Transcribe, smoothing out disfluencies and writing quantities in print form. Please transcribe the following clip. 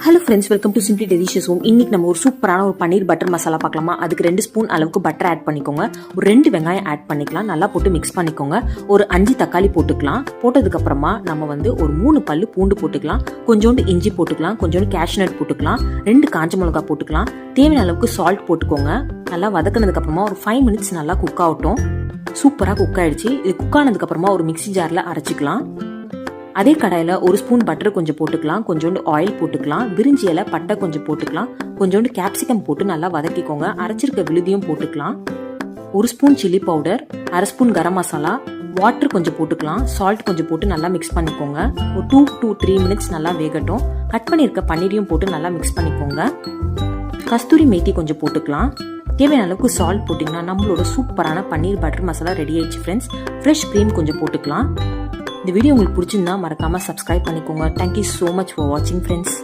Hello friends, welcome to simply delicious home. இன்னைக்கு நம்ம ஒரு சூப்பரான ஒரு பன்னீர் பட்டர் மசாலா பார்க்கலாமா? அதுக்கு 2 ஸ்பூன் அளவுக்கு பட்டர் ஆட் பண்ணிக்கோங்க. ஒரு 2 வெங்காயம் ஆட் பண்ணிக்கலாம். நல்லா போட்டு மிக்ஸ் பண்ணிக்கோங்க. ஒரு 5 தக்காளி போட்டுக்கலாம். போட்டதுக்கு அப்புறமா நம்ம ஒரு 3 பல்லு பூண்டு போட்டுக்கலாம். கொஞ்சோண்டு இஞ்சி போட்டுக்கலாம். கொஞ்சோண்டு கேஷ்நட் போட்டுக்கலாம். 2 காஞ்ச மிளகாய் போட்டுக்கலாம். தேவையான அளவுக்கு சால்ட் போட்டுக்கோங்க. நல்லா வதக்கினதுக்கு அப்புறமா ஒரு 5 மினிட்ஸ் நல்லா குக் ஆகட்டும். சூப்பராக குக் ஆயிடுச்சு. இது குக் ஆனதுக்கு அப்புறமா ஒரு மிக்ஸி ஜார்ல அரைச்சிக்கலாம். அதே கடாயில் 1 ஸ்பூன் பட்டர் கொஞ்சம் போட்டுக்கலாம். கொஞ்சோண்டு ஆயில் போட்டுக்கலாம். பிரிஞ்சி இலை, பட்டை கொஞ்சம் போட்டுக்கலாம். கொஞ்சோண்டு கேப்சிகம் போட்டு நல்லா வதக்கிக்கோங்க. அரைச்சிருக்க விழுதியும் போட்டுக்கலாம். 1 spoon chilli powder, 1/2 spoon garam masala, water கொஞ்சம் போட்டுக்கலாம். சால்ட் கொஞ்சம் போட்டு நல்லா மிக்ஸ் பண்ணிக்கோங்க. ஒரு 2 to 3 மினிட்ஸ் நல்லா வேகட்டும். கட் பண்ணியிருக்க பன்னீரையும் போட்டு நல்லா மிக்ஸ் பண்ணிக்கோங்க. கஸ்தூரி மேத்தி கொஞ்சம் போட்டுக்கலாம். தேவையான அளவுக்கு சால்ட் போட்டிங்கன்னா நம்மளோட சூப்பரான பன்னீர் பட்டர் மசாலா ரெடி ஆயிடுச்சு ஃப்ரெண்ட்ஸ். ஃப்ரெஷ் க்ரீம் கொஞ்சம் போட்டுக்கலாம். இந்த வீடியோ உங்களுக்கு பிடிச்சிருந்தா மறக்காம சப்ஸ்கிரைப் பண்ணிக்கோங்க. தேங்க்யூ ஸோ மச் ஃபார் வாட்சிங் ஃப்ரெண்ட்ஸ்.